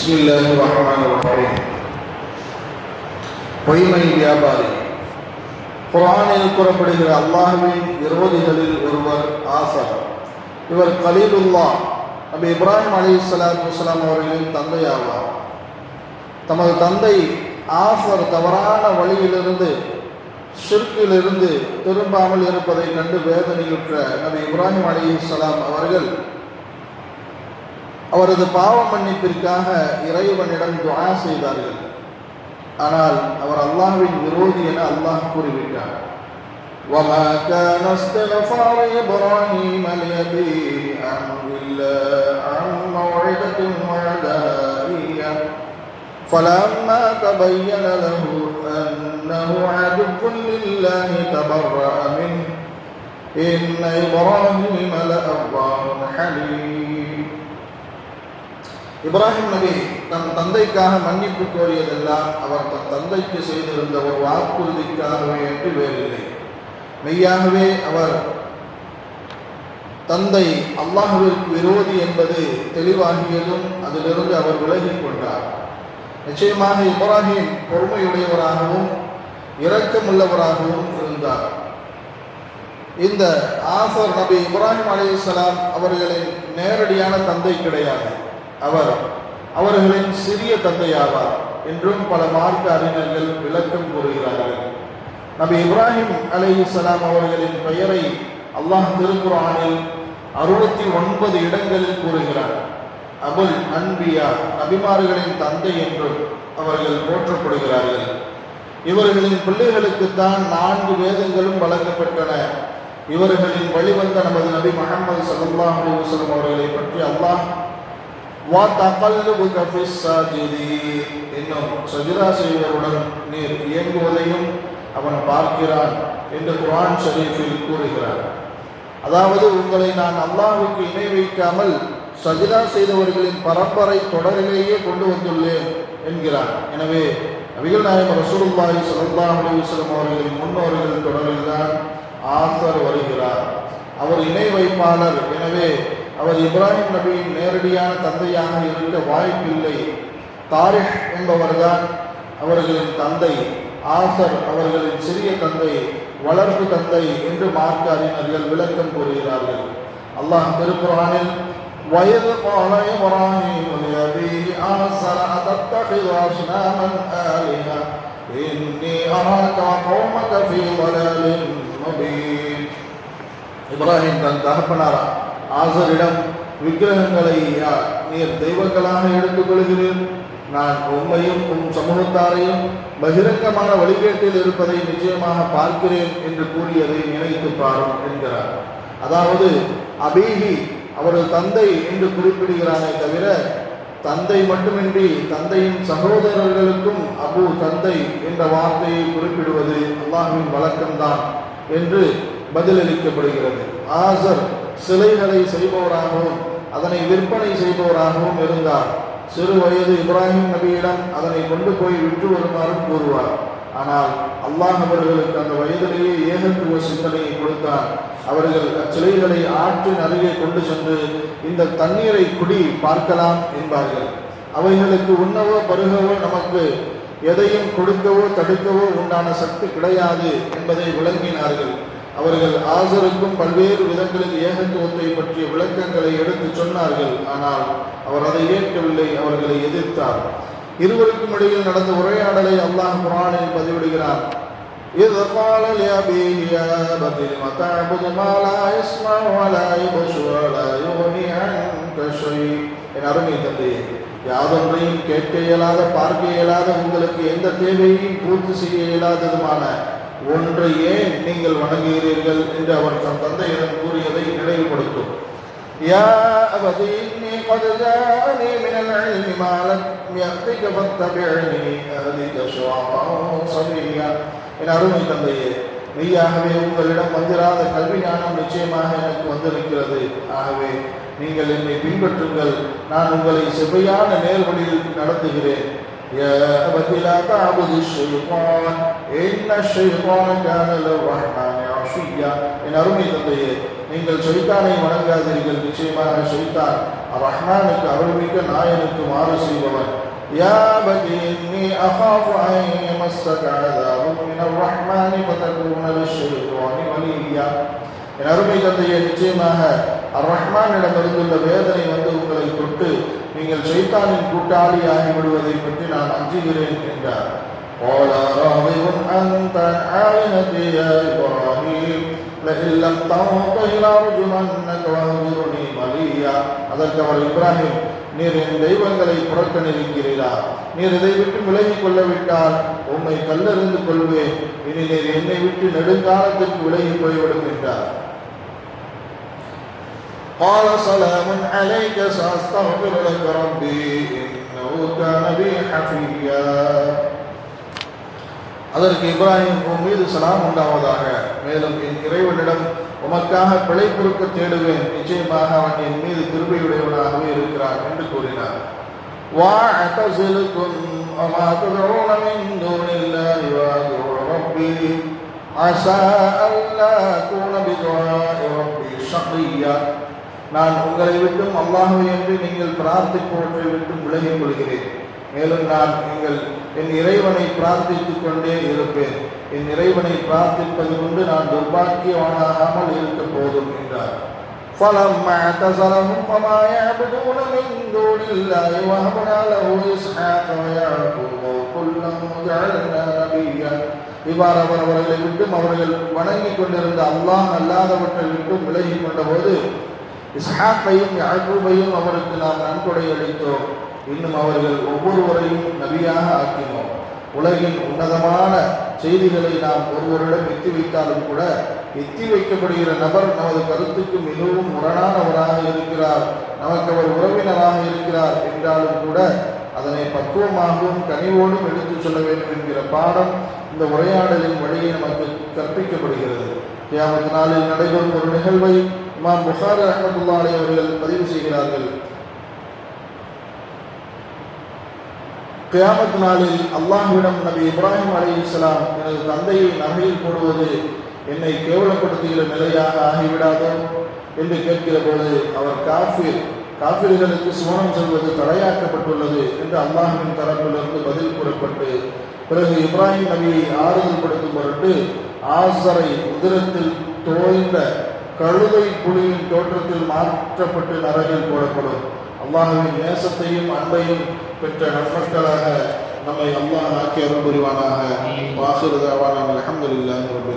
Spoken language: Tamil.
பிஸ்மில்லாஹிர்ரஹ்மானிர்ரஹீம். பொய்மை வியாபாரி. குர்ஆனில் கூறப்படுகிற அல்லாஹ்வின் விரோதிகளில் ஒருவர் ஆசர். இவர் கலீலுல்லாஹ் நபி இப்ராஹிம் அலைஹிஸ்ஸலாத்து வஸ்ஸலாம் அவர்களின் தந்தை ஆவார். தமது தந்தை ஆசர் தவறான வழியிலிருந்து ஷிர்கிலிருந்து திரும்பாமல் இருப்பதை கண்டு வேதனையுற்ற நபி இப்ராஹிம் அலைஹிஸ்ஸலாம் அவர்கள் அவரது பாவ மன்னிப்பிற்காக இறைவனிடம் துஆ செய்தார்கள். ஆனால் அவர் அல்லாஹ்வின் விரோதி என அல்லாஹ் கூறிவிட்டார். وَمَا كَانَ اسْتِغْفَارُ إِبْرَاهِيمَ لِأَبِيهِ إِلَّا عَن مَّوْعِدَةٍ وَعَدَهَا إِيَّاهُ فَلَمَّا تَبَيَّنَ لَهُ أَنَّهُ عَدُوٌّ لِّلَّهِ تَبَرَّأَ مِنْهُ إِنَّ إِبْرَاهِيمَ لَأَوَّاهٌ حَلِيمٌ. இப்ராஹிம் நபி தம் தந்தைக்காக மன்னிப்பு கோரியதெல்லாம் அவர் தம் தந்தைக்கு செய்திருந்த ஒரு வாக்குறுதிக்காகவே என்று வேறில்லை. மெய்யாகவே அவர் தந்தை அல்லாஹ்விற்கு விரோதி என்பது தெளிவாகியதும் அதிலிருந்து அவர் விலகிக் கொண்டார். நிச்சயமாக இப்ராஹிம் பொறுமையுடையவராகவும் இரக்கமுள்ளவராகவும் இருந்தார். இந்த ஆசர் நபி இப்ராஹிம் அலைஹிஸ்ஸலாம் அவர்களின் நேரடியான தந்தை கிடையாது, அவர் அவர்களின் சிறிய தந்தையாவார் என்றும் பல மார்க்க அறிஞர்கள் விளக்கம் கூறுகிறார்கள். நபி இப்ராஹிம் அலைஹிஸ்ஸலாம் அவர்களின் பெயரை அல்லாஹ் திருக்குர்ஆனில் 69 இடங்களில் கூறுகிறார். அபுல் அன்பியா, நபிமார்களின் தந்தை என்றும் அவர்கள் போற்றப்படுகிறார்கள். இவர்களின் பிள்ளைகளுக்குத்தான் 4 வேதங்களும் வழங்கப்பட்டன. இவர்களின் வழிவந்த நமது நபி முஹம்மது ஸல்லல்லாஹு அலைஹி வஸல்லம் அவர்களை பற்றி அல்லாஹ் என்னும் சஜிதா செய்வருடன் நீர் இயங்குவதையும் அவன் பார்க்கிறான் என்று குர்ஆன் ஷரீஃபில் கூறுகிறார். அதாவது, உங்களை நான் அல்லாஹ்வுக்கு இணை வைக்காமல் சஜிதா செய்தவர்களின் பரம்பரை தொடரிலேயே கொண்டு வந்துள்ளேன் என்கிறார். எனவே நபிகள் நாயகம் ரசூலுல்லாஹி ஸல்லல்லாஹு அலைஹி வஸல்லம் அவர்களின் முன்னோர்கள் தொடரில்தான் ஆசர் வருகிறார். அவர் இணை வைப்பாளர். எனவே அவர் இப்ராஹிம் நபியின் நேரடியான தந்தையாக இருக்க வாய்ப்பில்லை. தாரிக் என்பவர்தான் அவர்களின் தந்தை. ஆசர் அவர்களின் சிறிய தந்தை, வளர்ப்பு தந்தை என்று மார்க்க அறிஞர்கள் விளக்கம் கூறுகிறார்கள். அல்லாஹ் திருக்குர்ஆனில் وَإِذْ قَالَ إِبْرَاهِيمُ لِأَبِيهِ آزَرَ أَتَتَّخِذُ أَصْنَامًا آلِهَةً إِنِّي أَرَاكَ وَقَوْمَكَ فِي ضَلَالٍ مُبِينٍ. இப்ராஹிம் தன் தகப்பனார் ஆசரிடம், விக்கிரகங்களை நீர் தெய்வங்களாக எடுத்துக்கொள்கிறேன், நான் உம்மையும் உம் சமூகத்தாரையும் பகிரங்கமான வழிகேட்டில் இருப்பதை நிச்சயமாக பார்க்கிறேன் என்று கூறியதை நினைத்து பாரும் என்கிறார். அதாவது, அபீஹி அவரது தந்தை என்று குறிப்பிடுகிறானே தவிர தந்தை மட்டுமின்றி தந்தையின் சகோதரர்களுக்கும் அபு தந்தை என்ற வார்த்தையை குறிப்பிடுவது அல்லாஹ்வின் வழக்கம்தான் என்று பதிலளிக்கப்படுகிறது. ஆசர் சிலைகளை செய்பவராகவும் அதனை விற்பனை செய்பவராகவும் இருந்தார். சிறு வயது இப்ராஹிம் நபியிடம் அதனை கொண்டு போய் விற்று வருமாறும் கூறுவார். ஆனால் அல்லாஹ் அவர்களுக்கு அந்த வயதிலேயே ஏகத்துவ சிந்தனையை கொடுத்தார். அவர்கள் அச்சிலைகளை ஆற்றின் அருகே கொண்டு சென்று இந்த தண்ணீரை குடி பார்க்கலாம் என்பார்கள். அவைகளுக்கு உண்ணவோ பருகவோ நமக்கு எதையும் கொடுக்கவோ தடுக்கவோ உண்டான சக்தி கிடையாது என்பதை விளங்கினார்கள். அவர்கள் ஆசருக்கும் பல்வேறு விதங்களில் ஏகத்துவத்தை பற்றிய விளக்கங்களை எடுத்து சொன்னார்கள். ஆனால் அவர் அதை ஏற்கவில்லை, அவர்களை எதிர்த்தார். இருவருக்கும் இடையில் நடந்த உரையாடலை அல்லாஹ் குர்ஆனில் பதிவிடுகிறார். إِذْ قَالَ لِأَبِيهِ يَا أَبَتِ لِمَ تَعْبُدُ مَا لَا يَسْمَعُ وَلَا يُبْصِرُ وَلَا يُغْنِي عَنكَ شَيْئًا. என் அருமை தந்தையே, யாதொன்றையும் கேட்க இயலாத, பார்க்க இயலாத, உங்களுக்கு எந்த தேவையையும் பூர்த்தி செய்ய இயலாததுமான ஒன்றை ஏன் நீங்கள் வணங்குகிறீர்கள் என்று அவர் தம் தந்தையிடம் கூறியதை நினைவுபடுத்தும். யா அபதி இன்னி قد جاءني من العلم ما لم يأتك فاتبعني أهدك صراطا سويا. என் அருமை தந்தையே, மெய்யாகவே உங்களிடம் வந்திராத கல்வி ஞானம் நிச்சயமாக எனக்கு வந்திருக்கிறது. ஆகவே நீங்கள் என்னை பின்பற்றுங்கள், நான் உங்களை செவ்வையான நேர்வழியில் நடத்துகிறேன். يا أبت لا تعبد الشيطان إن الشيطان كان للرحمن عصيا. என் அருமை தந்தையே, நீங்கள் ஷைத்தானை வணங்காதீர்கள், நிச்சயமாக ஷைத்தான் ரஹ்மானுக்கு அருள்மிக்க நாயனுக்கு மாறு செய்பவன். யா பதி இன்னி அகாஃபு அன் யமஸ்ஸக அஸாபுன் மினர் ரஹ்மானி ஃபதகூன லிஷைத்தானி வலிய்யா. என் அருமை தந்தையே, நிச்சயமாக ரஹ்மானிடமிருந்துள்ள வேதனை உங்களை தொட்டு நீங்கள் ஷைத்தானின் கூட்டாளி ஆகிவிடுவதை பற்றி நான் அஞ்சுகிறேன் என்றார். قال راغب أنت عن آلهتي يا إبراهيم لئن لم تنته لأرجمنك واهجرني مليا. அதற்கு அவர், இப்ராஹிம், நீர் என் தெய்வங்களை புறக்கணிக்கிறீரா? நீர் இதை விட்டு விலகிக் கொள்ளவிட்டால் உம்மை கல்லெறிந்து கொள்வேன். இனி நீர் என்னை விட்டு நெடுங்காலத்திற்கு விலகி போய்விடும் என்றார். قال سلام عليك سأستغفر لك ربي إنه كان بي حفيا. அதற்கு இப்ராஹிம், உன் மீது சலாம் உண்டாவதாக, மேலும் என் இறைவனிடம் உமக்காக பிழை பொறுக்க தேடுவேன், நிச்சயமாக அவன் என் மீது கிருபையுடையவனாகவே இருக்கிறான் என்று கூறினார். وَأَعْتَزِلُكُمْ وَمَا تَدْعُونَ مِن دُونِ اللَّهِ وَأَدْعُو رَبِّي عَسَىٰ أَلَّا أَكُونَ بِدُعَاءِ رَبِّي شَقِيًّا. நான் உங்களை விட்டும் அல்லாஹ்வை என்று நீங்கள் பிரார்த்திப்பவற்றை விட்டும் விலகிக் கொள்கிறேன். மேலும் நான் என் இறைவனை பிரார்த்தித்துக் கொண்டே இருப்பேன். என் இறைவனை பிரார்த்திப்பது கொண்டு நான் துர்பாக்கியவானாகாமல் இருக்க போதும் என்றார். فَلَمَّا اعْتَزَلَهُمْ وَمَا يَعْبُدُونَ مِن دُونِ اللَّهِ وَهَبْنَا لَهُ إِسْحَاقَ وَيَعْقُوبَ وَكُلًّا جَعَلْنَا نَبِيًّا. இவ்வாறு அவர்களை விட்டும் அவர்கள் வணங்கிக் கொண்டிருந்த அல்லாஹ் அல்லாதவற்றை விட்டும் விலகிக் கொண்ட போது இஸ்ஹாக்கையும் யாக்கூபையும் அவருக்கு நாம் நன்கொடை அளித்தோம். இன்னும் அவர்கள் ஒவ்வொருவரையும் நபியாக ஆக்கினோம். உலகின் உன்னதமான செய்திகளை நாம் ஒருவரிடம் எத்தி வைத்தாலும் கூட எத்தி வைக்கப்படுகிற நபர் நமது கருத்துக்கு மிகவும் முரணானவராக இருக்கிறார், நமக்கு அவர் உறவினராக இருக்கிறார் என்றாலும் கூட அதனை பக்குவமாகவும் கனிவோடும் எடுத்துச் சொல்ல வேண்டும் என்கிற பாடம் இந்த உரையாடலின் வழியை நமக்கு கற்பிக்கப்படுகிறது. கியாமத் நாளில் நடைபெறும் ஒரு நிகழ்வை இமாம் புகாரி ரஹ்மத்துல்லாஹி அலைஹி அவர்கள் பதிவு செய்கிறார்கள். கியாமத் நாளில் அல்லாஹ்விடம் நபி இப்ராஹிம் அலைஹிஸ்ஸலாம், எனது தந்தையை நரகில் போடுவது என்னை கேவலப்படுத்துகிற நிலையாக ஆகிவிடாதோ என்று கேட்கிற போது அவர் காஃபிர்களுக்கு சுவனம் செல்வது தடையாக்கப்பட்டுள்ளது என்று அல்லாஹ்வின் தரப்பிலிருந்து பதில் கூறப்பட்டு பிறகு இப்ராஹிம் நபியை ஆறுதல் படுத்தும் பொருட்டு ஆசரை உதிரத்தில் தோய்ந்த கழுதை புலியின் தோற்றத்தில் மாற்றப்பட்டு நரகில் போடப்படும். அல்லாஹ்வின் நேசத்தையும் அன்பையும் பெற்ற நன்மக்களாக நம்மை அல்லாஹ் ஆக்கி அருள் புரிவானாக. வாஹிரு தஅவானா அல்ஹம்துலில்லாஹி ரப்பில்